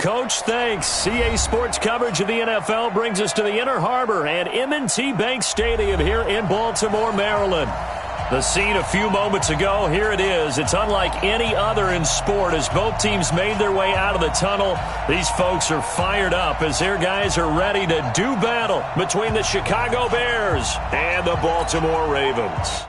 Coach. Thanks. CA Sports coverage of the NFL brings us to the Inner Harbor and M&T Bank Stadium here in Baltimore, Maryland. The scene a few moments ago, here it is. It's unlike any other in sport as both teams made their way out of the tunnel. These folks are fired up as their guys are ready to do battle between the Chicago Bears and the Baltimore Ravens.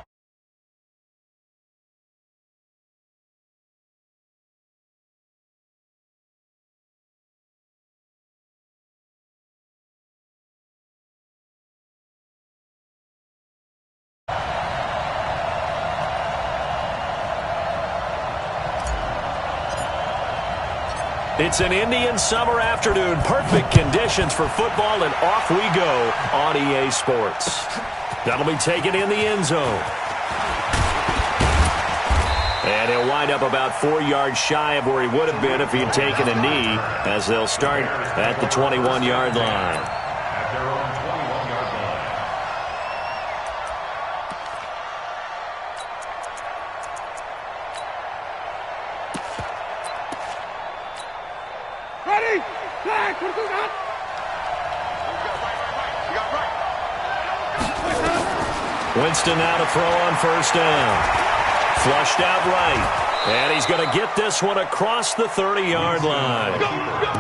It's an Indian summer afternoon. Perfect conditions for football, and off we go on EA Sports. That'll be taken in the end zone. And he'll wind up about 4 yards shy of where he would have been if he had taken a knee, as they'll start at the 21-yard line. Winston now to throw on first down. Flushed out right. And he's going to get this one across the 30-yard line.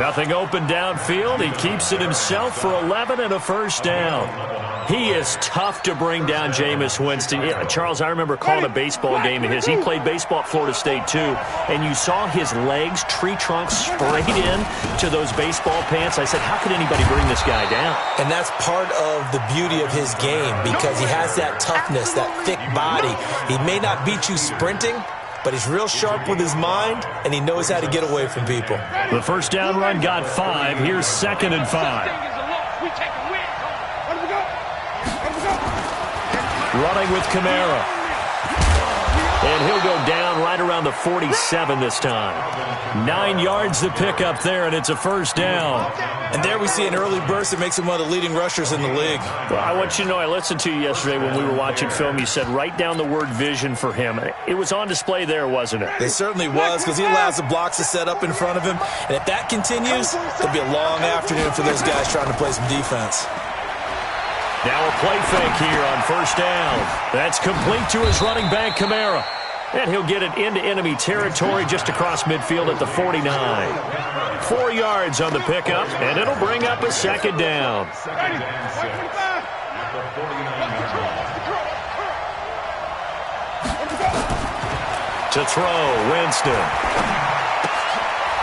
Nothing open downfield. He keeps it himself for 11 and a first down. He is tough to bring down, Jameis Winston. Yeah, Charles, I remember calling a baseball game of his. He played baseball at Florida State, too. And you saw his legs, tree trunks sprayed in to those baseball pants. I said, how could anybody bring this guy down? And that's part of the beauty of his game because he has that toughness, that thick body. He may not beat you sprinting, but he's real sharp with his mind, and he knows how to get away from people. The first down run got 5. Here's 2nd and 5. Running with Kamara. And he'll go down right around the 47 this time. 9 yards to pick up there, and it's a first down. And there we see an early burst that makes him one of the leading rushers in the league. Well, I want you to know, I listened to you yesterday when we were watching film. You said write down the word vision for him. It was on display there, wasn't it? It certainly was, because he allows the blocks to set up in front of him. And if that continues, it'll be a long afternoon for those guys trying to play some defense. Now a play fake here on first down. That's complete to his running back, Kamara. And he'll get it into enemy territory just across midfield at the 49. 4 yards on the pickup, and it'll bring up a second down. To throw, Winston.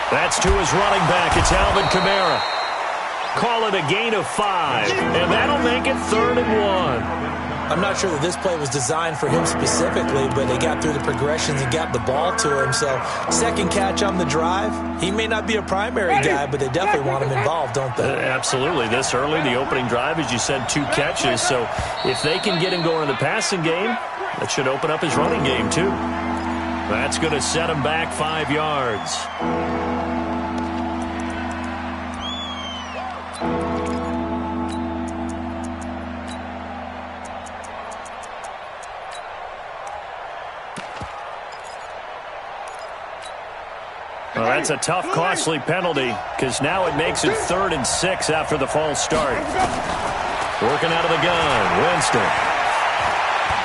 That's to his running back. It's Alvin Kamara. Call it a gain of 5, and that'll make it 3rd and 1. I'm not sure that this play was designed for him specifically, but they got through the progressions and got the ball to him. So, second catch on the drive. He may not be a primary guy, but they definitely want him involved, don't they? Absolutely. This early, the opening drive, as you said, 2 catches. So, if they can get him going in the passing game, that should open up his running game, too. That's going to set him back 5 yards. Well, that's a tough, costly penalty because now it makes it 3rd and 6 after the false start. Working out of the gun, Winston.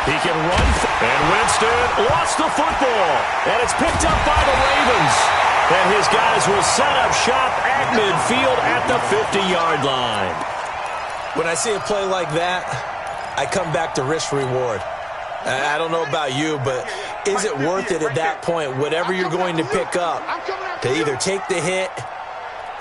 He can run, and Winston lost the football, and it's picked up by the Ravens. And his guys will set up shop at midfield at the 50-yard line. When I see a play like that, I come back to risk-reward. I don't know about you, but is it worth it at that point, whatever you're going to pick up, to either take the hit,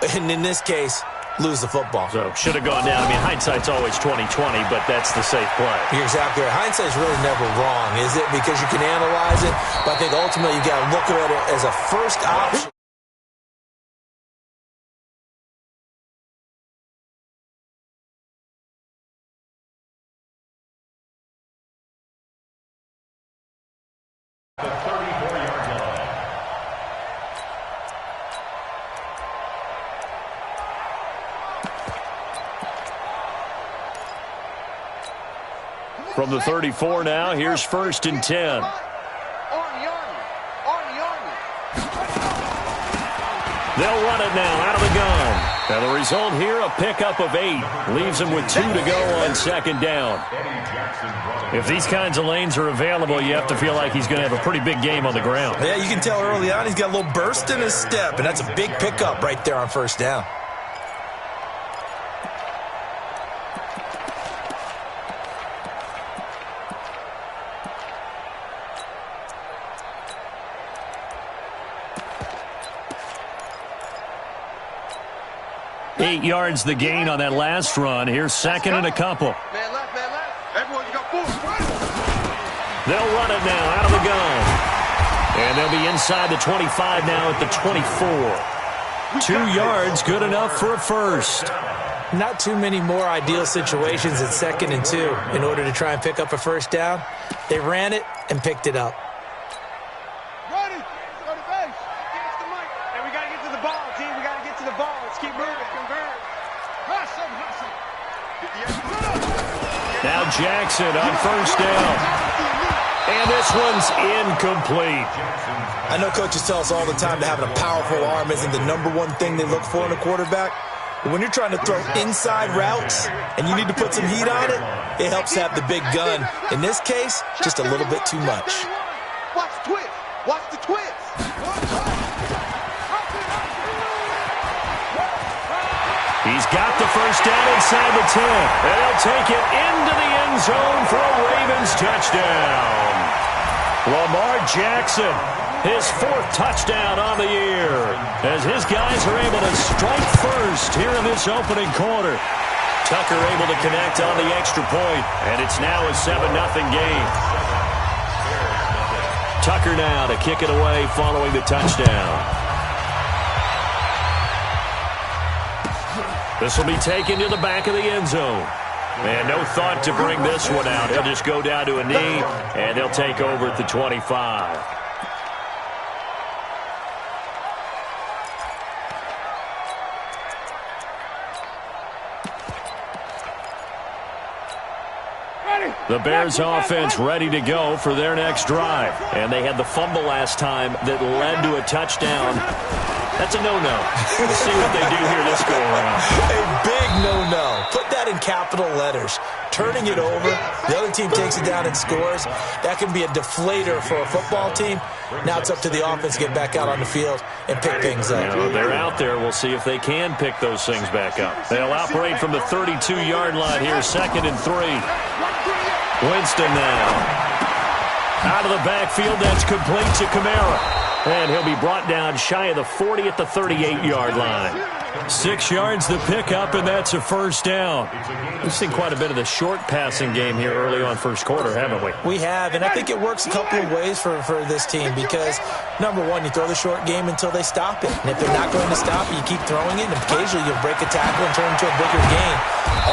and in this case, lose the football? So, should have gone down. I mean, hindsight's always 20/20, but that's the safe play. You're exactly right. Hindsight's really never wrong, is it? Because you can analyze it, but I think ultimately you got to look at it as a first option. From the 34 now, here's 1st and 10. They'll run it now out of the gun. And the result here, a pickup of 8. Leaves him with 2 to go on second down. If these kinds of lanes are available, you have to feel like he's going to have a pretty big game on the ground. Yeah, you can tell early on he's got a little burst in his step, and that's a big pickup right there on first down. Eight yards the gain on that last run. Here's second and a couple. Man left, man left. Everyone, you got 4. They'll run it now out of the gun. And they'll be inside the 25 now at the 24. 2 yards, good enough for a first. Not too many more ideal situations at 2nd and 2 in order to try and pick up a first down. They ran it and picked it up. Ready. Go to base. Get us the mic. And we got to get to the ball, team. We got to get to the ball. Let's keep moving. Convert. Hustle, hustle. Now Jackson on first down. And this one's incomplete. I know coaches tell us all the time that having a powerful arm isn't the #1 thing they look for in a quarterback. But when you're trying to throw inside routes and you need to put some heat on it, it helps to have the big gun. In this case, just a little bit too much. Watch the twist. Watch the twist. He's got the first down inside the 10. And he'll take it into the end zone for a Ravens touchdown. Lamar Jackson, his 4th touchdown on the year, as his guys are able to strike first here in this opening quarter. Tucker able to connect on the extra point, and it's now a 7-0 game. Tucker now to kick it away following the touchdown. This will be taken to the back of the end zone. And no thought to bring this one out. He'll just go down to a knee, and they'll take over at the 25. The Bears offense ready to go for their next drive. And they had the fumble last time that led to a touchdown. That's a no-no. We'll see what they do here this go-around. A big no-no. Put that in capital letters. Turning it over, the other team takes it down and scores. That can be a deflator for a football team. Now it's up to the offense to get back out on the field and pick things up. You know, they're out there. We'll see if they can pick those things back up. They'll operate from the 32-yard line here, 2nd and 3. Winston now. Out of the backfield, that's complete to Kamara. And he'll be brought down shy of the 40 at the 38-yard line. 6 yards the pickup, and that's a first down. We've seen quite a bit of the short passing game here early on first quarter, haven't we? We have, and I think it works a couple of ways for this team because, number one, you throw the short game until they stop it. And if they're not going to stop it, you keep throwing it, and occasionally you'll break a tackle and turn it into a bigger gain.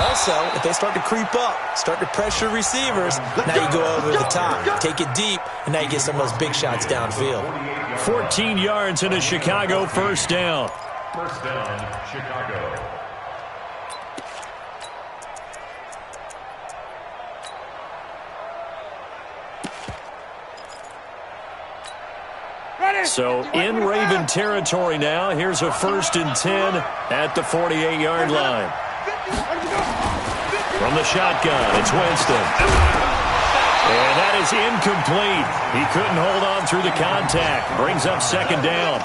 Also, if they start to creep up, start to pressure receivers, now you go over the top, take it deep, and now you get some of those big shots downfield. 14 yards in a Chicago first down. First down, Chicago. So in Raven territory now. Here's a 1st and 10 at the 48-yard line. From the shotgun, it's Winston. And that is incomplete. He couldn't hold on through the contact. Brings up 2nd down.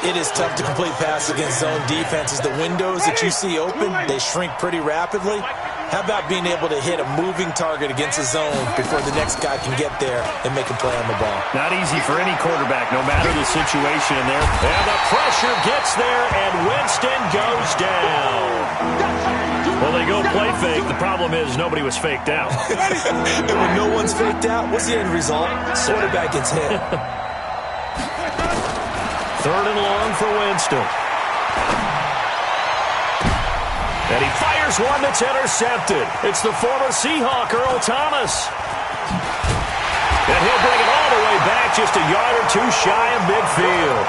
It is tough to complete passes against zone defenses. The windows that you see open, they shrink pretty rapidly. How about being able to hit a moving target against a zone before the next guy can get there and make a play on the ball? Not easy for any quarterback, no matter the situation in there. And the pressure gets there, and Winston goes down. Well, they go play fake. The problem is nobody was faked out. And when no one's faked out, what's the end result? Quarterback gets hit. 3rd and long for Winston. And he fires one that's intercepted. It's the former Seahawk, Earl Thomas. And he'll bring it all the way back, just a yard or 2 shy of midfield.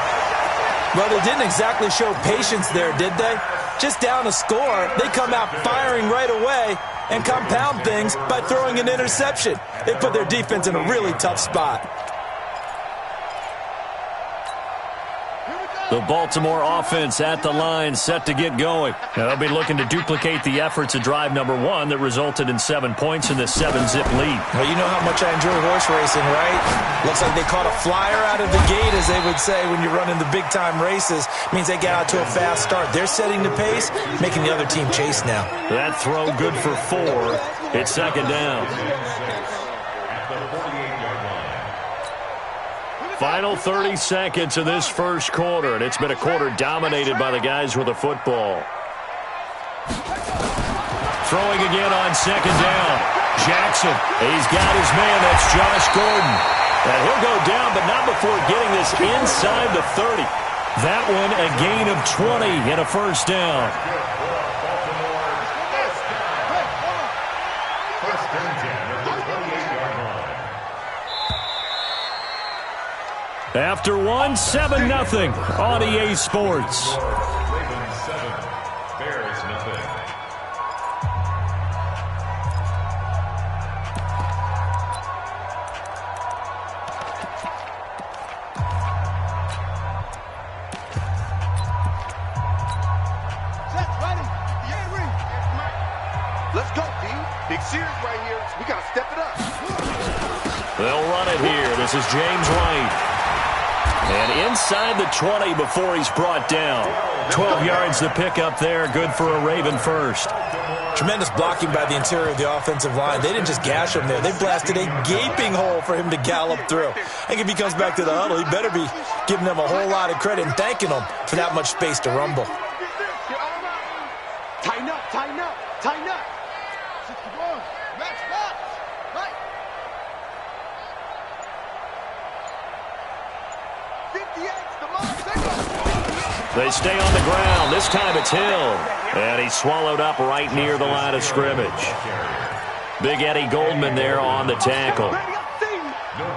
Well, they didn't exactly show patience there, did they? Just down a score, they come out firing right away and compound things by throwing an interception. They put their defense in a really tough spot. The Baltimore offense at the line, set to get going. Now, they'll be looking to duplicate the efforts of drive number 1 that resulted in 7 points in this 7-zip lead. Well, you know how much I enjoy horse racing, right? Looks like they caught a flyer out of the gate, as they would say when you're running the big-time races. Means they get out to a fast start. They're setting the pace, making the other team chase now. That throw good for 4. It's second down. Final 30 seconds of this first quarter, and it's been a quarter dominated by the guys with the football. Throwing again on second down. Jackson, he's got his man. That's Josh Gordon. And he'll go down, but not before getting this inside the 30. That one a gain of 20 and a first down. After 1, 7-0 on EA Sports. Ravens 7, Bears nothing. Set, ready. Yeah, ready. Let's go, D. Big series right here. We got to step it up. They'll run it here. This is James White. And inside the 20 before he's brought down. 12 yards to pick up there. Good for a Raven first. Tremendous blocking by the interior of the offensive line. They didn't just gash him there. They blasted a gaping hole for him to gallop through. I think if he comes back to the huddle, he better be giving them a whole lot of credit and thanking them for that much space to rumble. Tighten up, tighten up, tighten up. 61, match box, right. 58, the mark, They stay on the ground. This time it's Hill. And he's swallowed up right near the line of scrimmage. Big Eddie Goldman there on the tackle.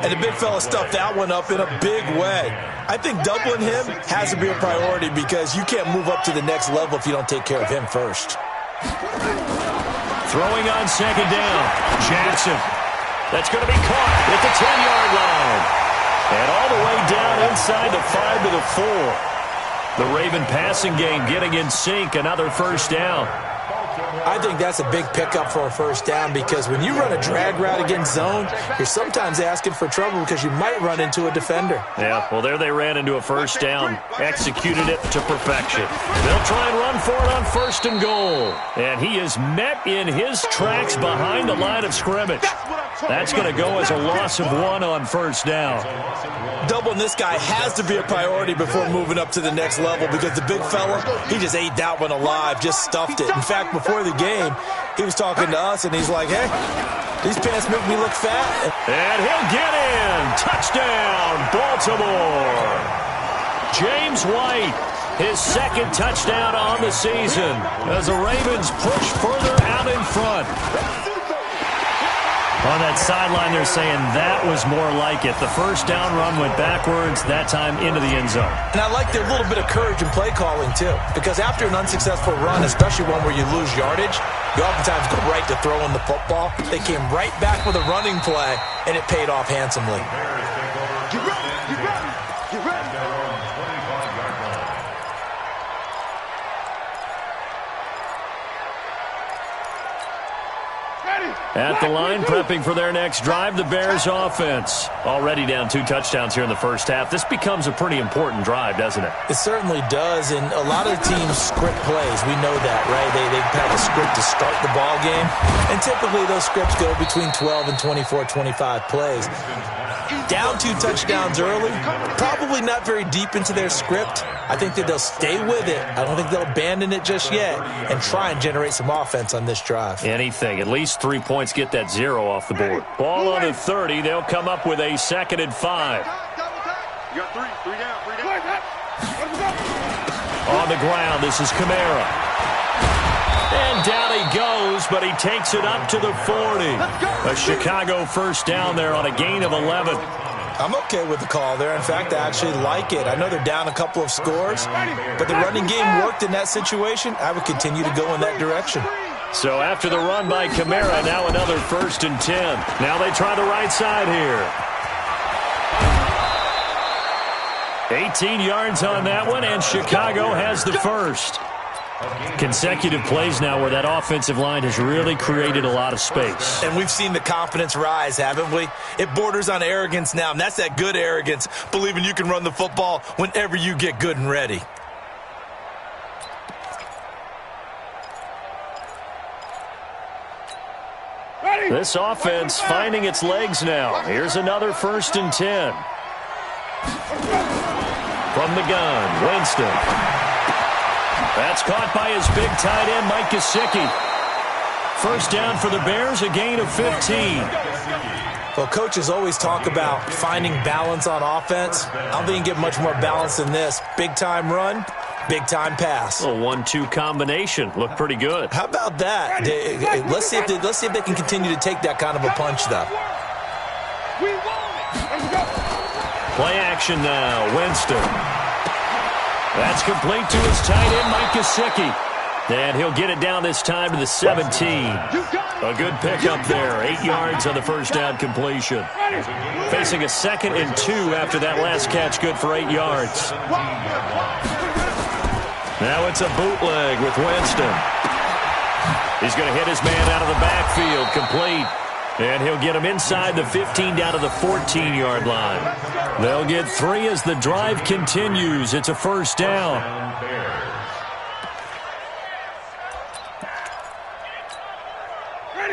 And the big fella stuffed that one up in a big way. I think doubling him has to be a priority because you can't move up to the next level if you don't take care of him first. Throwing on second down. Jackson. That's going to be caught at the 10-yard line. And all the way down inside the 5 to the 4. The Raven passing game getting in sync. Another first down. I think that's a big pickup for a first down because when you run a drag route against zone, you're sometimes asking for trouble because you might run into a defender. Yeah, well, there they ran into a first down. Executed it to perfection. They'll try and run for it on first and goal. And he is met in his tracks behind the line of scrimmage. That's going to go as a loss of 1 on first down. Doubling this guy has to be a priority before moving up to the next level because the big fella, he just ate that one alive, just stuffed it. In fact, before the game, he was talking to us, and he's like, hey, these pants make me look fat. And he'll get in. Touchdown, Baltimore. James White, his second touchdown on the season as the Ravens push further out in front. On that sideline, they're saying that was more like it. The first down run went backwards, that time into the end zone. And I like their little bit of courage in play calling, too. Because after an unsuccessful run, especially one where you lose yardage, you oftentimes go right to throwing the football. They came right back with a running play, and it paid off handsomely. Get ready, get ready, get ready. At the line, prepping for their next drive, the Bears offense. Already down 2 touchdowns here in the first half. This becomes a pretty important drive, doesn't it? It certainly does, and a lot of teams script plays. We know that, right? They have a script to start the ball game, and typically those scripts go between 12 and 24, 25 plays. Down 2 touchdowns early, probably not very deep into their script. I think that they'll stay with it. I don't think they'll abandon it just yet and try and generate some offense on this drive. Anything. At least 3 points, get that 0 off the board. Ball on the 30. They'll come up with a 2nd and 5. You got 3 down. On the ground, this is Kamara. And down he goes, but he takes it up to the 40. A Chicago first down there on a gain of 11. I'm okay with the call there. In fact, I actually like it. I know they're down a couple of scores, but the running game worked in that situation. I would continue to go in that direction. So after the run by Kamara, now another 1st and 10. Now they try the right side here. 18 yards on that one, and Chicago has the first. Consecutive plays now where that offensive line has really created a lot of space. And we've seen the confidence rise, haven't we? It borders on arrogance now, and that's that good arrogance, believing you can run the football whenever you get good and ready. This offense finding its legs now. Here's another 1st and 10. From the gun, Winston. That's caught by his big tight end, Mike Gesicki. First down for the Bears, a gain of 15. Well, coaches always talk about finding balance on offense. I don't think you can get much more balance than this. Big-time run, big-time pass. A 1-2 combination. Looked pretty good. How about that? Let's see if they can continue to take that kind of a punch, though. Play action now, Winston. That's complete to his tight end, Mike Gesicki. And he'll get it down this time to the 17. A good pickup there. 8 yards on the first down completion. Facing a 2nd and 2 after that last catch, good for 8 yards. Now it's a bootleg with Winston. He's going to hit his man out of the backfield, complete. And he'll get him inside the 15 down to the 14-yard line. They'll get 3 as the drive continues. It's a first down.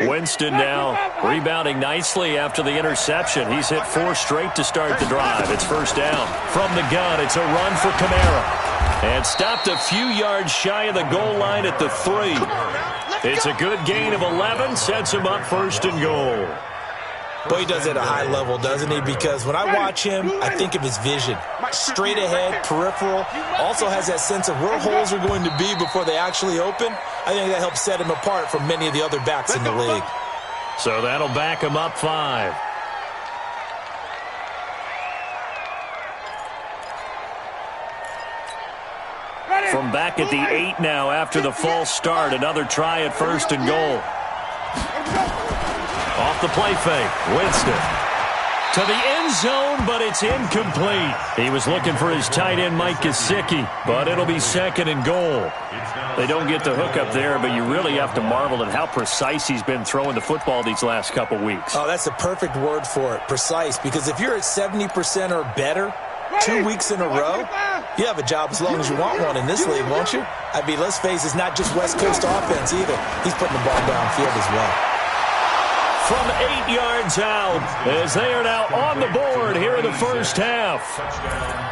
Winston now rebounding nicely after the interception. He's hit 4 straight to start the drive. It's first down. From the gun, it's a run for Kamara. And stopped a few yards shy of the goal line at the 3. It's a good gain of 11, sets him up 1st and goal. Boy, he does it at a high level, doesn't he? Because when I watch him, I think of his vision. Straight ahead, peripheral. Also has that sense of where holes are going to be before they actually open. I think that helps set him apart from many of the other backs in the league. So that'll back him up 5. From back at the 8 now after the false start. Another try at 1st and goal. Off the play fake, Winston. To the end zone, but it's incomplete. He was looking for his tight end, Mike Gesicki, but it'll be 2nd and goal. They don't get the hook up there, but you really have to marvel at how precise he's been throwing the football these last couple weeks. Oh, that's a perfect word for it, precise, because if you're at 70% or better 2 weeks in a row, you have a job as long as you want one in this league, won't you? I mean, let's face it, it's not just West Coast offense either. He's putting the ball downfield as well. From 8 yards out, as they are now on the board here in the first half.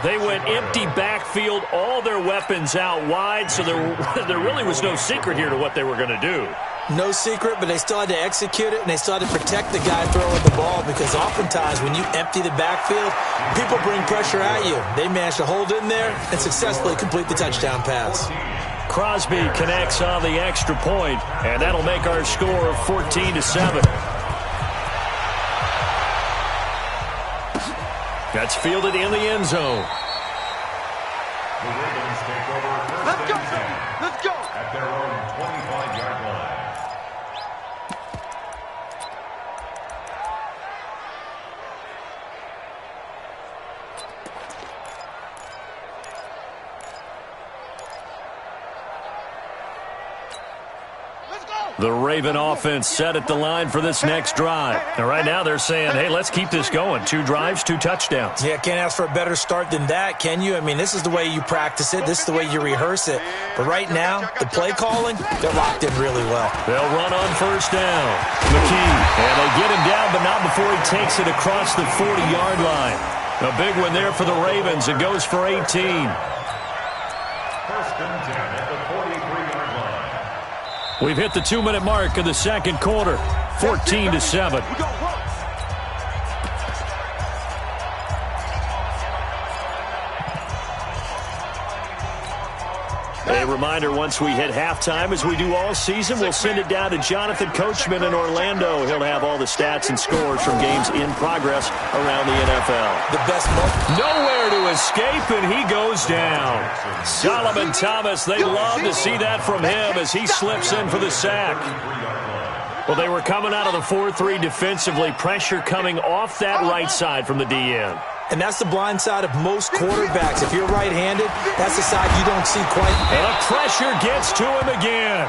They went empty backfield, all their weapons out wide, so there really was no secret here to what they were going to do. No secret, but they still had to execute it, and they still had to protect the guy throwing the ball, because oftentimes when you empty the backfield, people bring pressure at you. They managed to hold in there and successfully complete the touchdown pass. Crosby connects on the extra point, and that'll make our score 14-7. That's fielded in the end zone. The Ravens take over first and 10. Let's go. At their own 25-yard line. The Raven offense set at the line for this next drive. And right now they're saying, hey, let's keep this going. 2 drives, 2 touchdowns. Yeah, can't ask for a better start than that, can you? I mean, this is the way you practice it. This is the way you rehearse it. But right now, the play calling, they're locked in really well. They'll run on first down. McKee, and they get him down, but not before he takes it across the 40-yard line. A big one there for the Ravens. It goes for 18. First and 10 at the 43-yard line. We've hit the 2-minute mark of the second quarter, 14-7. A reminder, once we hit halftime, as we do all season, we'll send it down to Jonathan Coachman in Orlando. He'll have all the stats and scores from games in progress around the NFL. The best moment. Nowhere to escape, and he goes down. Solomon Thomas, they love to see that from him as he slips in for the sack. Well, they were coming out of the 4-3 defensively. Pressure coming off that right side from the DN. And that's the blind side of most quarterbacks. If you're right-handed, that's the side you don't see quite. And the pressure gets to him again.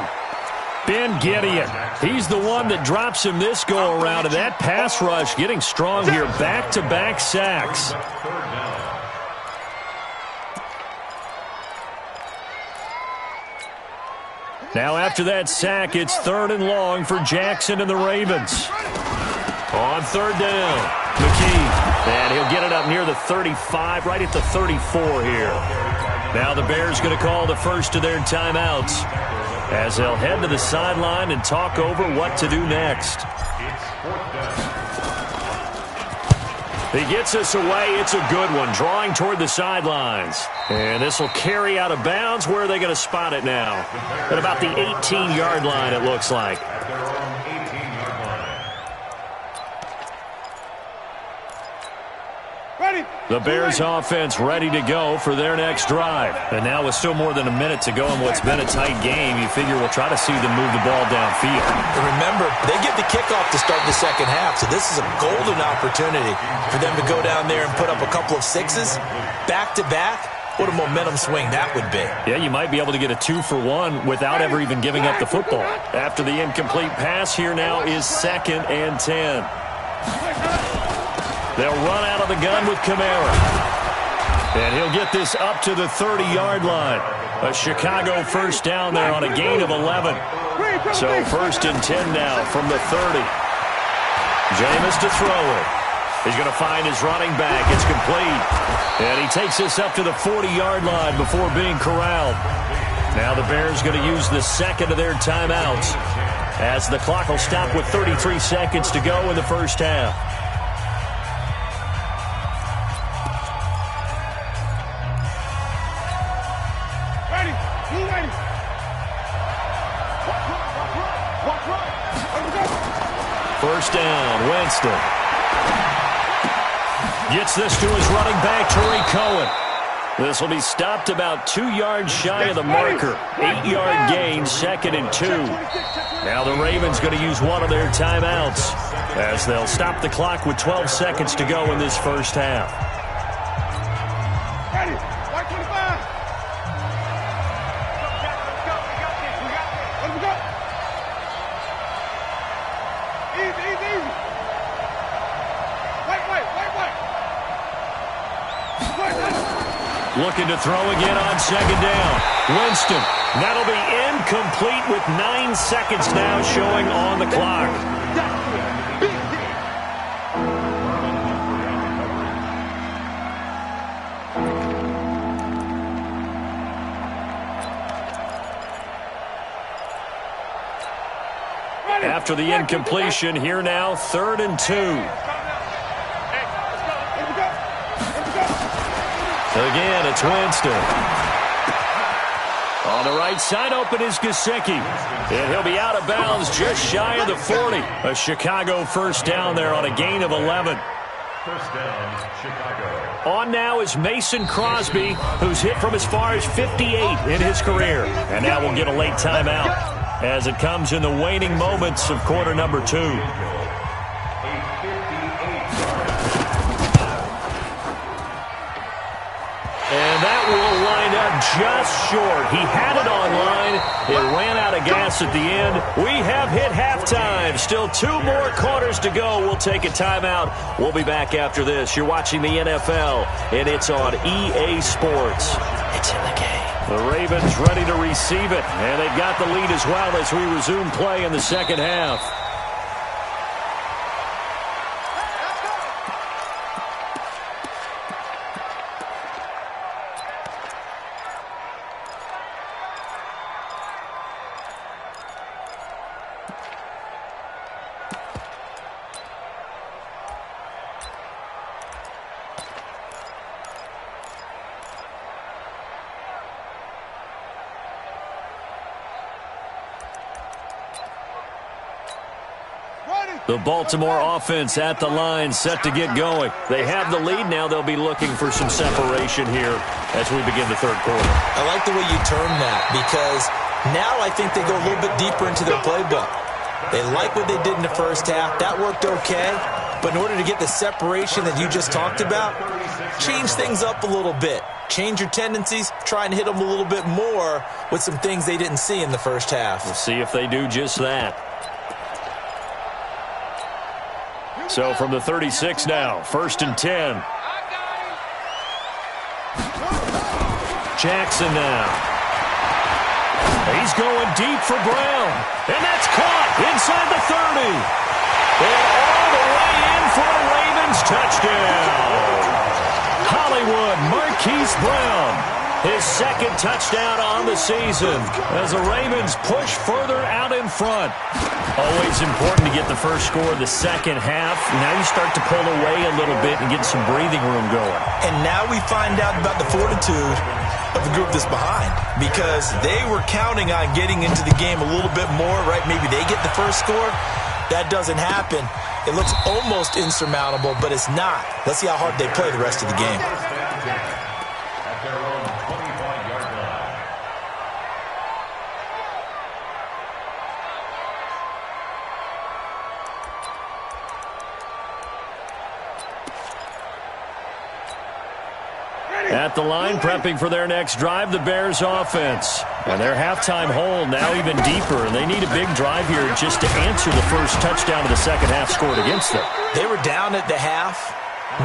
Ben Gideon, he's the one that drops him this go-around, and that pass rush getting strong here. Back-to-back sacks. Now after that sack, it's 3rd and long for Jackson and the Ravens. On 3rd down, McKee. And he'll get it up near the 35, right at the 34 here. Now the Bears going to call the first of their timeouts as they'll head to the sideline and talk over what to do next. He gets us away. It's a good one, drawing toward the sidelines. And this will carry out of bounds. Where are they going to spot it now? At about the 18-yard line, it looks like. The Bears offense ready to go for their next drive. And now with still more than a minute to go in what's been a tight game, you figure we'll try to see them move the ball downfield. And remember, they get the kickoff to start the second half, so this is a golden opportunity for them to go down there and put up a couple of sixes back-to-back. What a momentum swing that would be. Yeah, you might be able to get a 2-for-1 without ever even giving up the football. After the incomplete pass, here now is 2nd and 10. They'll run out of the gun with Kamara. And he'll get this up to the 30-yard line. A Chicago first down there on a gain of 11. So 1st and 10 now from the 30. Jameis to throw it. He's going to find his running back. It's complete. And he takes this up to the 40-yard line before being corralled. Now the Bears going to use the second of their timeouts as the clock will stop with 33 seconds to go in the first half. First down, Winston. Gets this to his running back, Tariq Cohen. This will be stopped about 2 yards shy of the marker. 8-yard gain, 2nd and 2. Now the Ravens going to use one of their timeouts as they'll stop the clock with 12 seconds to go in this first half. Looking to throw again on 2nd down. Winston. That'll be incomplete with 9 seconds now showing on the clock. After the incompletion, here now, 3rd and 2. Again, it's Winston. On the right side, open is Gesicki. And he'll be out of bounds just shy of the 40. A Chicago first down there on a gain of 11. First down, Chicago. On now is Mason Crosby, who's hit from as far as 58 in his career. And now we'll get a late timeout as it comes in the waning moments of quarter number 2. And that will wind up just short. He had it online. It ran out of gas at the end. We have hit halftime. Still 2 more quarters to go. We'll take a timeout. We'll be back after this. You're watching the NFL, and it's on EA Sports. It's in the game. The Ravens ready to receive it, and they've got the lead as well as we resume play in the second half. The Baltimore offense at the line, set to get going. They have the lead now. They'll be looking for some separation here as we begin the third quarter. I like the way you term that because now I think they go a little bit deeper into their playbook. They like what they did in the first half. That worked okay. But in order to get the separation that you just talked about, change things up a little bit. Change your tendencies, try and hit them a little bit more with some things they didn't see in the first half. We'll see if they do just that. So from the 36 now, 1st and 10. Jackson now. He's going deep for Brown. And that's caught inside the 30. And all the way in for a Ravens touchdown. Hollywood Marquise Brown, his second touchdown on the season as the Ravens push further out in front. Always important to get the first score of the second half. Now you start to pull away a little bit and get some breathing room going. And now we find out about the fortitude of the group that's behind, because they were counting on getting into the game a little bit more, right? Maybe they get the first score. That doesn't happen. It looks almost insurmountable, but it's not. Let's see how hard they play the rest of the game. At their own 25-yard line. At the line, prepping for their next drive, the Bears offense. And their halftime hold now even deeper, and they need a big drive here just to answer the first touchdown of the second half scored against them. They were down at the half.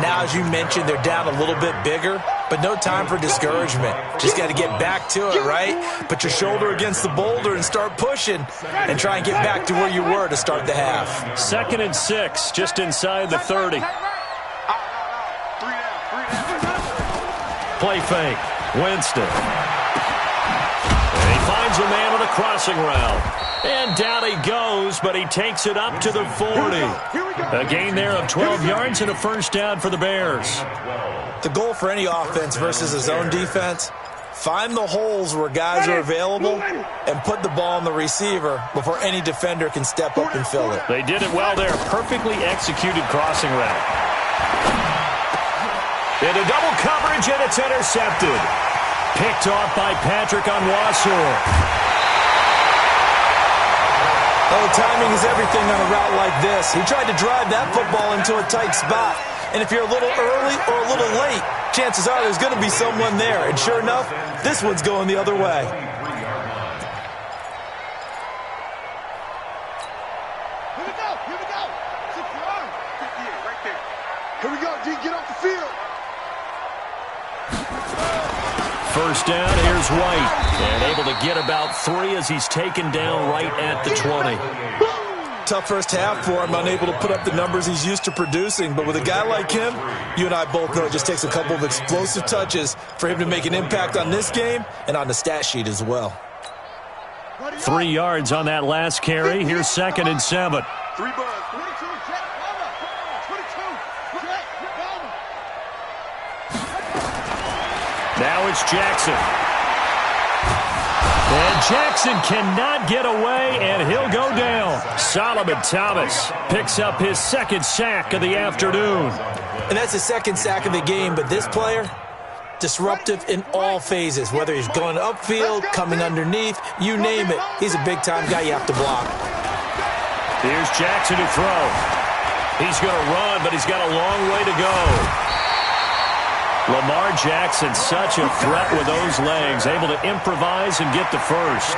Now, as you mentioned, they're down a little bit bigger, but no time for discouragement. Just got to get back to it, right? Put your shoulder against the boulder and start pushing and try and get back to where you were to start the half. 2nd and 6, just inside the 30. Play fake. Winston. And he finds a man on a crossing route. And down he goes, but he takes it up to the 40. A gain there of 12 yards and a first down for the Bears. The goal for any offense versus a zone defense, find the holes where guys are available and put the ball on the receiver before any defender can step up and fill it. They did it well there. Perfectly executed crossing route. Into double coverage, and it's intercepted. Picked off by Patrick Onwuasor. Oh, timing is everything on a route like this. He tried to drive that football into a tight spot. And if you're a little early or a little late, chances are there's going to be someone there. And sure enough, this one's going the other way. Here we go. Here we go. 6 yards. Right there. Here we go, D. Get off the field. First down, here's White. And able to get about 3 as he's taken down right at the 20. Tough first half for him, unable to put up the numbers he's used to producing. But with a guy like him, you and I both know it just takes a couple of explosive touches for him to make an impact on this game and on the stat sheet as well. 3 yards on that last carry. Here's 2nd and 7. 3 bucks. 22, check. 22, check. Now it's Jackson. And Jackson cannot get away, and he'll go down. Solomon Thomas picks up his 2nd sack of the afternoon. And that's the 2nd sack of the game, but this player, disruptive in all phases, whether he's going upfield, coming underneath, you name it. He's a big-time guy you have to block. Here's Jackson to throw. He's going to run, but he's got a long way to go. Lamar Jackson, such a threat with those legs, able to improvise and get the first.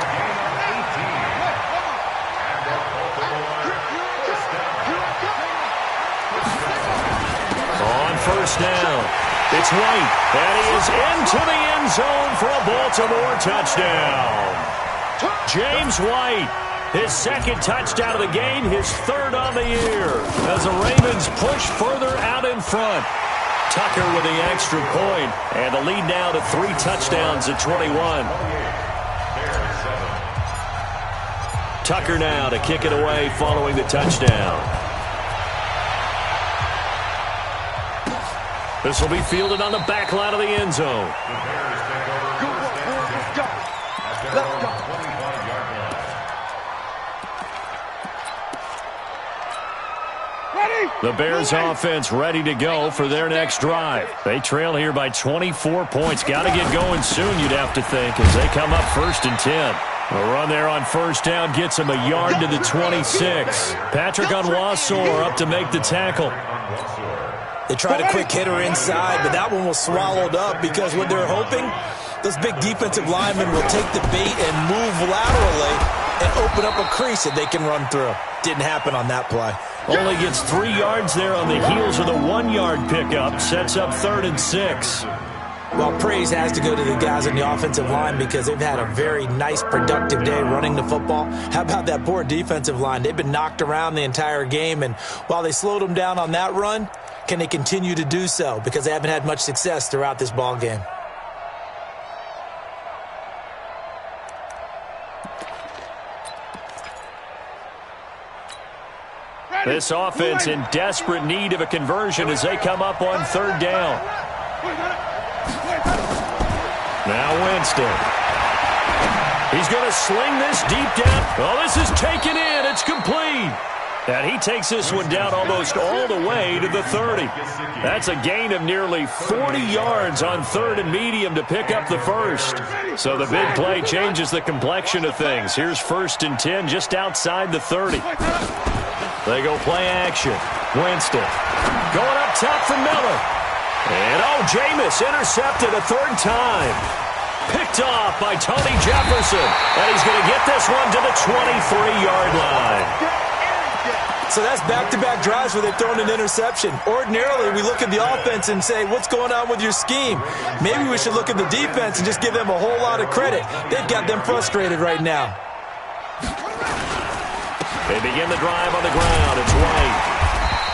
On first down, it's White, and he is into the end zone for a Baltimore touchdown. James White, his 2nd touchdown of the game, his 3rd on the year, as the Ravens push further out in front. Tucker with the extra point, and the lead now to 3 touchdowns at 21. Tucker now to kick it away following the touchdown. This will be fielded on the back line of the end zone. The Bears offense ready to go for their next drive. They trail here by 24 points. Got to get going soon, you'd have to think, as they come up 1st and 10. A run there on first down gets him a yard to the 26. Patrick Onwuasor up to make the tackle. They tried a quick hitter inside, but that one was swallowed up because what they're hoping, those big defensive linemen will take the bait and move laterally and open up a crease that they can run through. Didn't happen on that play. Only gets 3 yards there on the heels of the 1-yard pickup. Sets up 3rd and 6. Well, praise has to go to the guys on the offensive line because they've had a very nice, productive day running the football. How about that poor defensive line? They've been knocked around the entire game, and while they slowed them down on that run, can they continue to do so? Because they haven't had much success throughout this ball game. This offense in desperate need of a conversion as they come up on 3rd down. Now Winston. He's going to sling this deep down. Oh, this is taken in. It's complete. And he takes this one down almost all the way to the 30. That's a gain of nearly 40 yards on 3rd and medium to pick up the first. So the big play changes the complexion of things. Here's 1st and 10 just outside the 30. They go play action. Winston going up top for Miller. And Jameis intercepted a 3rd time. Picked off by Tony Jefferson. And he's going to get this one to the 23-yard line. So that's back-to-back drives where they've thrown an interception. Ordinarily, we look at the offense and say, what's going on with your scheme? Maybe we should look at the defense and just give them a whole lot of credit. They've got them frustrated right now. They begin the drive on the ground. It's White.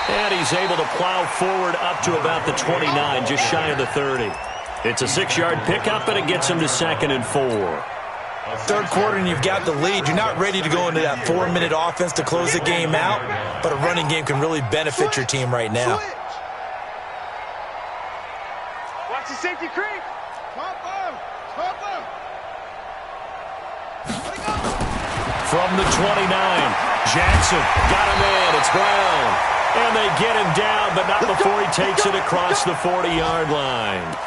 And he's able to plow forward up to about the 29, just shy of the 30. It's a 6-yard pickup, and it gets him to 2nd and 4. 3rd quarter and you've got the lead. You're not ready to go into that 4-minute offense to close the game out, but a running game can really benefit your team right now. Watch the safety creep. From the 29, Jackson got him in. It's Brown. And they get him down, but not before he takes it across the 40-yard line.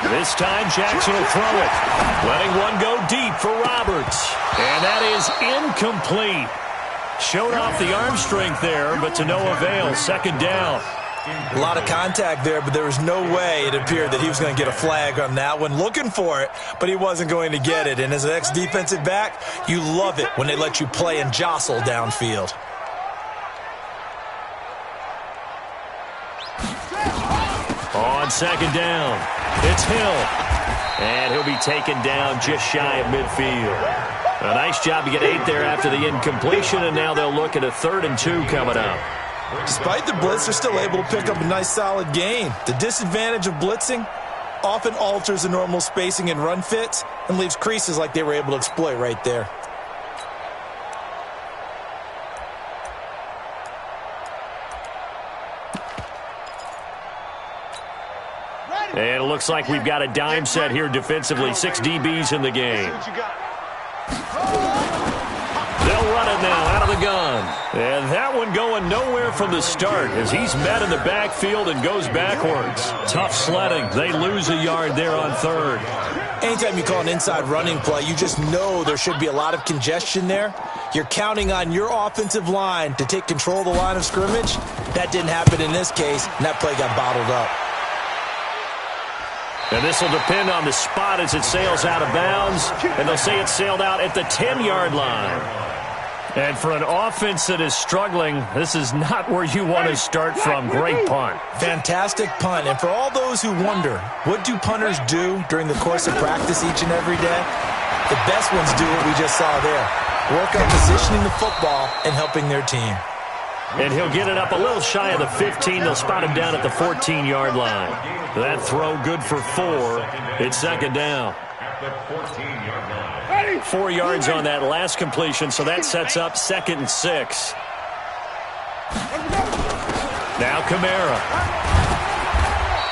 This time, Jackson will throw it. Letting one go deep for Roberts. And that is incomplete. Showed off the arm strength there, but to no avail. 2nd down. A lot of contact there, but there was no way it appeared that he was going to get a flag on that one. Looking for it, but he wasn't going to get it. And as an ex-defensive back, you love it when they let you play and jostle downfield. On 2nd down, it's Hill. And he'll be taken down just shy of midfield. A nice job to get 8 there after the incompletion, and now they'll look at a 3rd and 2 coming up. Despite the blitz, they're still able to pick up a nice solid gain. The disadvantage of blitzing often alters the normal spacing and run fits and leaves creases like they were able to exploit right there. And it looks like we've got a dime set here defensively. 6 DBs in the game. They'll run it now out of the gun. And that one going nowhere from the start as he's met in the backfield and goes backwards. Tough sledding. They lose a yard there on 3rd. Anytime you call an inside running play, you just know there should be a lot of congestion there. You're counting on your offensive line to take control of the line of scrimmage. That didn't happen in this case, and that play got bottled up. And this will depend on the spot as it sails out of bounds. And they'll say it sailed out at the 10-yard line. And for an offense that is struggling, this is not where you want to start from. Great punt. Fantastic punt. And for all those who wonder, what do punters do during the course of practice each and every day? The best ones do what we just saw there. Work on positioning the football and helping their team. And he'll get it up a little shy of the 15. They'll spot him down at the 14-yard line. That throw good for 4. It's 2nd down. 4 yards on that last completion, so that sets up 2nd and 6. Now Kamara.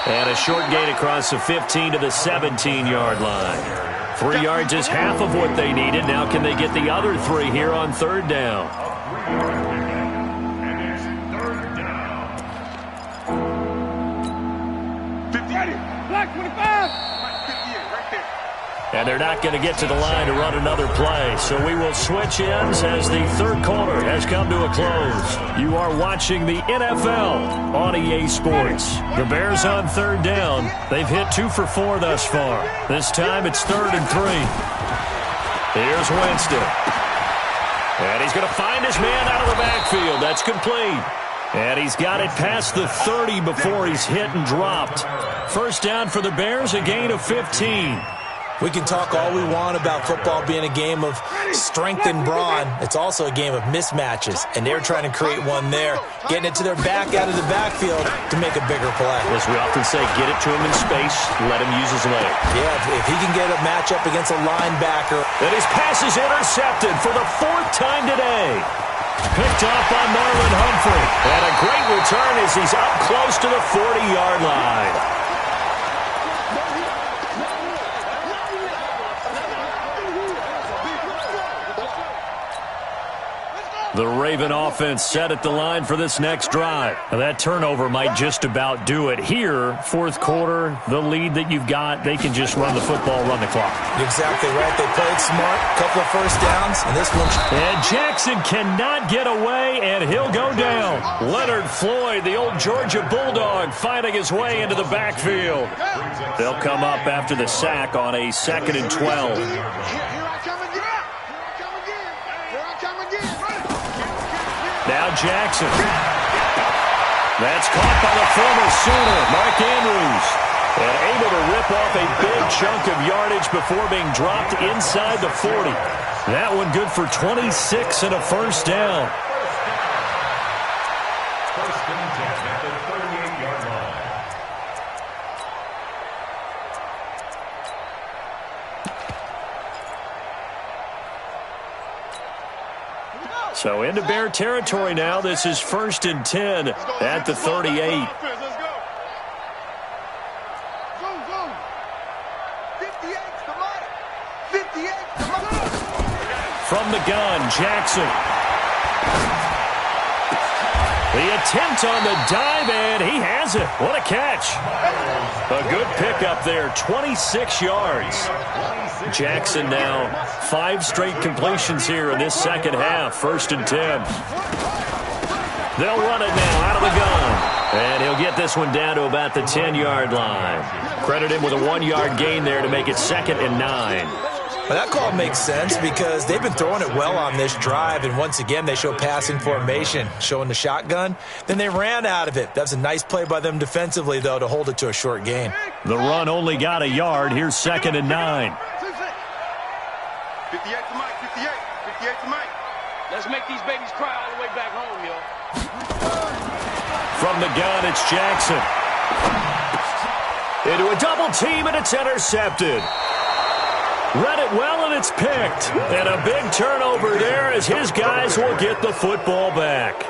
And a short gain across the 15 to the 17-yard line. 3 yards is half of what they needed. Now can they get the other 3 here on third down? And it's third down. 50. Black 25. 58, right there. And they're not going to get to the line to run another play. So we will switch ends as the third quarter has come to a close. You are watching the NFL on EA Sports. The Bears on third down. They've hit 2 for 4 thus far. This time it's 3rd and 3. Here's Winston. And he's going to find his man out of the backfield. That's complete. And he's got it past the 30 before he's hit and dropped. First down for the Bears, a gain of 15. We can talk all we want about football being a game of strength and brawn. It's also a game of mismatches, and they're trying to create one there, getting it to their back out of the backfield to make a bigger play. As we often say, get it to him in space, let him use his leg. Yeah, if he can get a matchup against a linebacker. And his pass is intercepted for the 4th time today. Picked off by Marlon Humphrey. And a great return as he's up close to the 40-yard line. The Raven offense set at the line for this next drive. Now that turnover might just about do it. Here, 4th quarter, the lead that you've got, they can just run the football, run the clock. Exactly right. They played smart, couple of first downs, and this one. And Jackson cannot get away, and he'll go down. Leonard Floyd, the old Georgia Bulldog, finding his way into the backfield. They'll come up after the sack on a 2nd and 12. Now Jackson. That's caught by the former Sooner, Mark Andrews. And able to rip off a big chunk of yardage before being dropped inside the 40. That one good for 26 and a first down. First and 10 at the 38-yard line. So into Bear territory now. This is 1st and 10 at the 38. Let's go. Zoom. 58 to Mike. 58 to Mike. From the gun, Jackson. The attempt on the dive, and he has it. What a catch. A good pickup there, 26 yards. Jackson now 5 straight completions here in this second half. 1st and 10. They'll run it now out of the gun. And he'll get this one down to about the 10-yard line. Credit him with a 1-yard gain there to make it 2nd and 9. Well, that call makes sense because they've been throwing it well on this drive, and once again they show passing formation, showing the shotgun. Then they ran out of it. That was a nice play by them defensively, though, to hold it to a short gain. The run only got a yard. Here's 2nd and 9. 58 to Mike. 58 to Mike. Let's make these babies cry all the way back home, yo. From the gun, it's Jackson. Into a double team, and it's intercepted. Read it well, and it's picked. And a big turnover there as his guys will get the football back.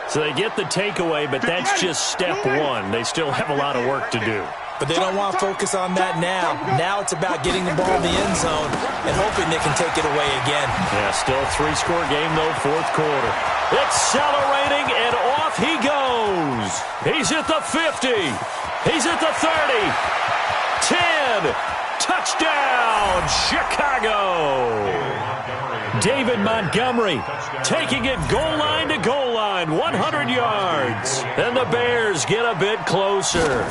So they get the takeaway, but that's just step 1. They still have a lot of work to do. But they don't want to focus on that now. Now it's about getting the ball in the end zone and hoping they can take it away again. Yeah, still 3-score game, though, 4th quarter. Accelerating, and off he goes. He's at the 50. He's at the 30. 10. Touchdown, Chicago. David Montgomery taking it goal line to goal line, 100 yards. And the Bears get a bit closer.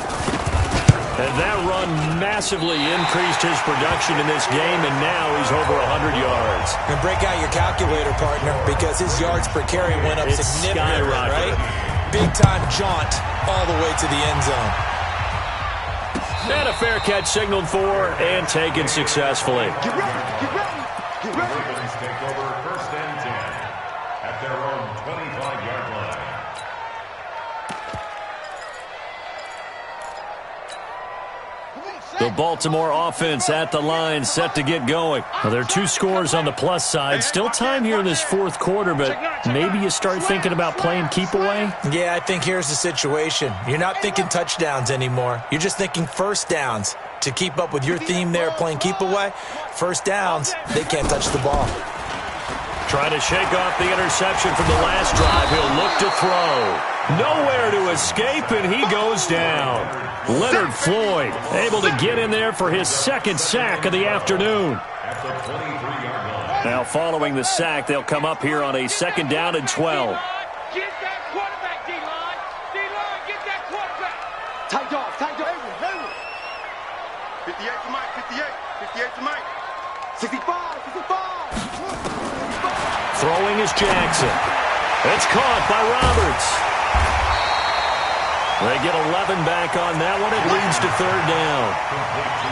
And that run massively increased his production in this game, and now he's over 100 yards. And break out your calculator, partner, because his yards per carry went up significantly, right? Big-time jaunt all the way to the end zone. And a fair catch signaled for and taken successfully. Get ready. Ravens take over 1st and 10 at their own 25-yard line. The Baltimore offense at the line, set to get going. Well, there are 2 scores on the plus side. Still time here in this fourth quarter, but maybe you start thinking about playing keep away? Yeah, I think here's the situation. You're not thinking touchdowns anymore. You're just thinking first downs. To keep up with your theme there, playing keep away, first downs, they can't touch the ball. Trying to shake off the interception from the last drive. He'll look to throw. Nowhere to escape, and he goes down. Leonard Floyd able to get in there for his second sack of the afternoon. Now following the sack, they'll come up here on a 2nd down and 12. Get that quarterback, D-line. D-line, get that quarterback. Tight dog, tight dog. 58 to Mike, 58. 58 to Mike. 65, 65. Throwing is Jackson. It's caught by Roberts. They get 11 back on that one. It leads to 3rd down.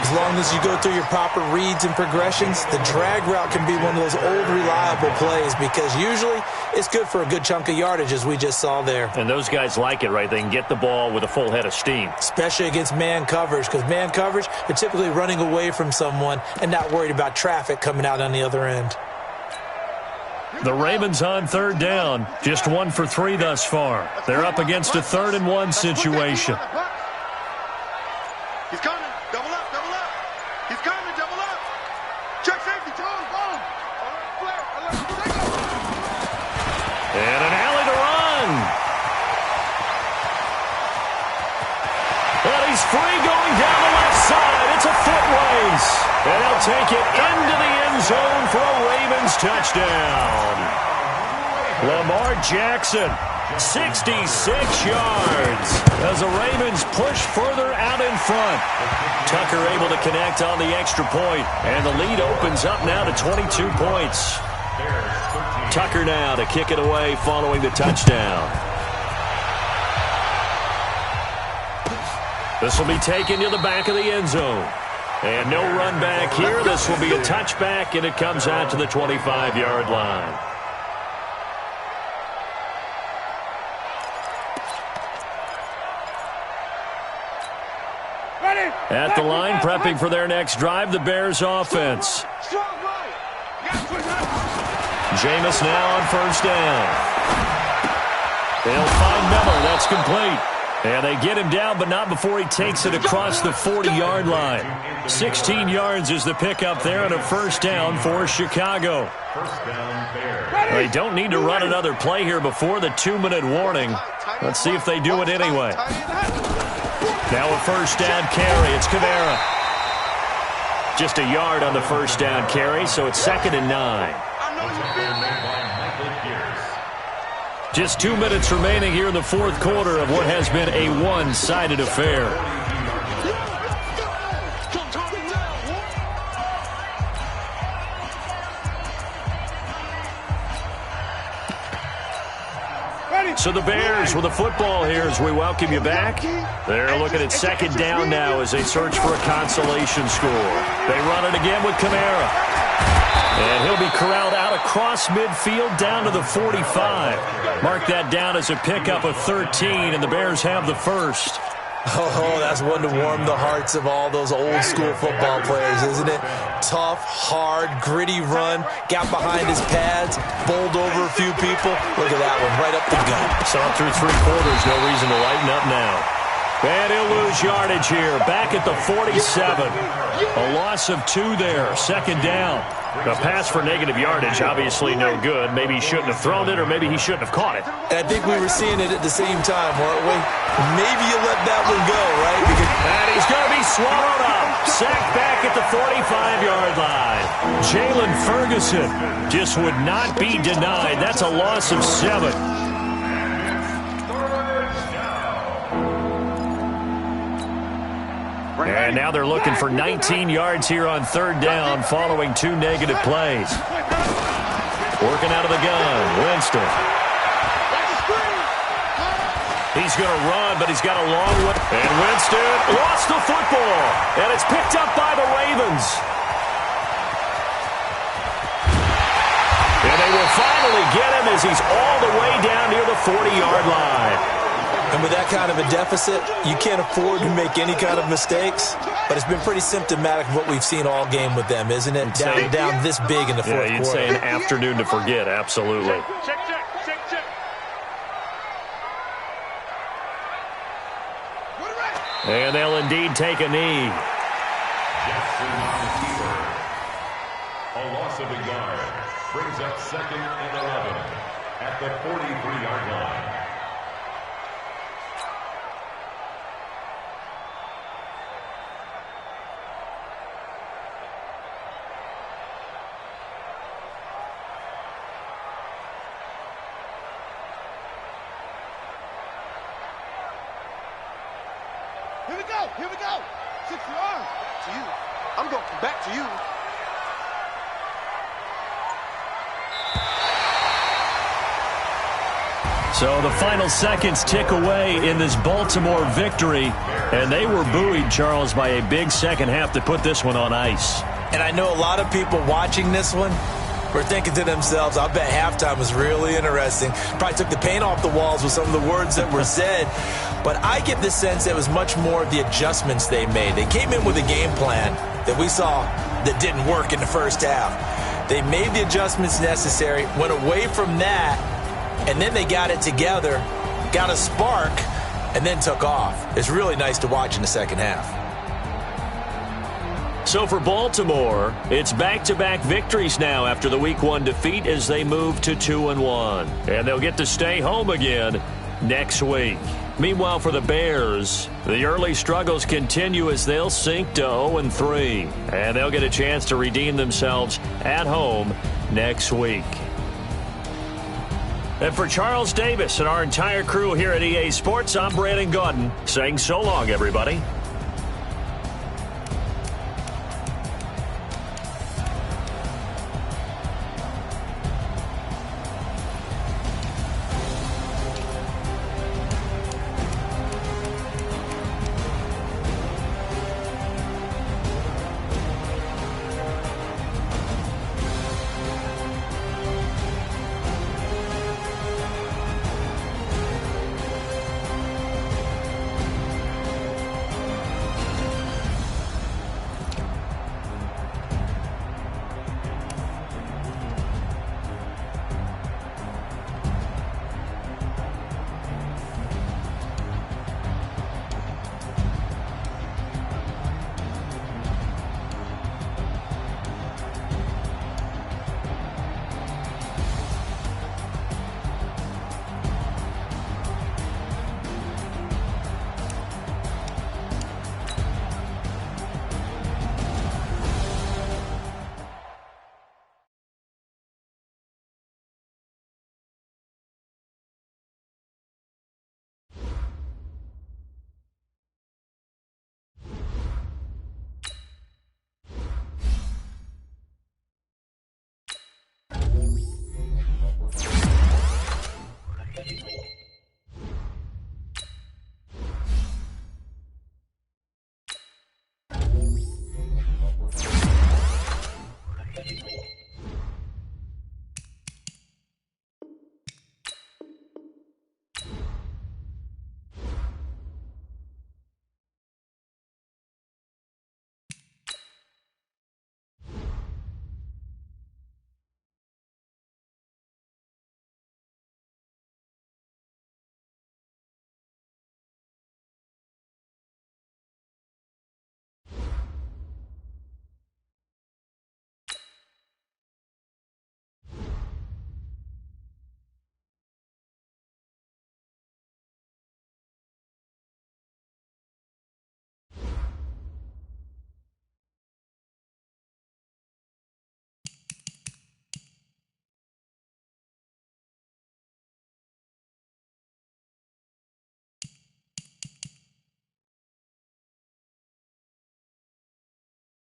As long as you go through your proper reads and progressions, the drag route can be one of those old reliable plays because usually it's good for a good chunk of yardage, as we just saw there. And those guys like it, right? They can get the ball with a full head of steam. Especially against man coverage, because man coverage, they're typically running away from someone and not worried about traffic coming out on the other end. The Ravens on 3rd down. Just 1 for 3 thus far. They're up against a 3rd and 1 situation. He's coming. Double up, double up. He's coming, double up. Check safety, Jones, ball. And an alley to run. And he's free going down the left side. It's a foot race. And he'll take it into the end zone for a Ravens touchdown. Lamar Jackson, 66 yards as the Ravens push further out in front. Tucker able to connect on the extra point, and the lead opens up now to 22 points. Tucker now to kick it away following the touchdown. This will be taken to the back of the end zone. And no run back here. This will be a touchback, and it comes out to the 25-yard line. At the line, prepping for their next drive, the Bears offense. Jameis now on 1st down. They'll find Miller. That's complete. And they get him down, but not before he takes it across the 40-yard line. 16 yards is the pickup there and a 1st down for Chicago. They don't need to run another play here before the 2-minute warning. Let's see if they do it anyway. Now a 1st down carry. It's Kamara. Just a yard on the 1st down carry, so it's 2nd and 9. Just 2 minutes remaining here in the fourth quarter of what has been a one-sided affair. So the Bears with the football here as we welcome you back. They're looking at 2nd down now as they search for a consolation score. They run it again with Kamara. And he'll be corralled out across midfield down to the 45. Mark that down as a pickup of 13, and the Bears have the first. Oh, that's one to warm the hearts of all those old-school football players, isn't it? Tough, hard, gritty run, got behind his pads, bowled over a few people. Look at that one, right up the gut. Saw it through 3 quarters, no reason to lighten up now. And he'll lose yardage here, back at the 47. A loss of 2 there, 2nd down. A pass for negative yardage, obviously no good. Maybe he shouldn't have thrown it, or maybe he shouldn't have caught it. And I think we were seeing it at the same time, weren't we? Maybe you let that one go, right? And he's going to be swallowed up. Sacked back at the 45-yard line. Jalen Ferguson just would not be denied. That's a loss of 7. And now they're looking for 19 yards here on 3rd down following 2 negative plays. Working out of the gun, Winston. He's going to run, but he's got a long way. And Winston lost the football. And it's picked up by the Ravens. And they will finally get him as he's all the way down near the 40-yard line. And with that kind of a deficit, you can't afford to make any kind of mistakes. But it's been pretty symptomatic of what we've seen all game with them, isn't it? Down this big in the fourth quarter. You'd say an afternoon to forget, absolutely. Check. And they'll indeed take a knee. Jackson on the keeper. A loss of a yard. Brings up 2nd and 11 at the 43-yard line. Here we go. 6 yards. To you. I'm going back to you. So the final seconds tick away in this Baltimore victory. And they were buoyed, Charles, by a big second half to put this one on ice. And I know a lot of people watching this one were thinking to themselves, I bet halftime was really interesting. Probably took the paint off the walls with some of the words that were said. But I get the sense that it was much more of the adjustments they made. They came in with a game plan that we saw that didn't work in the first half. They made the adjustments necessary, went away from that, and then they got it together, got a spark, and then took off. It's really nice to watch in the second half. So for Baltimore, it's back-to-back victories now after the Week 1 defeat as they move to 2-1. And they'll get to stay home again next week. Meanwhile, for the Bears, the early struggles continue as they'll sink to 0-3. And they'll get a chance to redeem themselves at home next week. And for Charles Davis and our entire crew here at EA Sports, I'm Brandon Gaudin saying so long, everybody.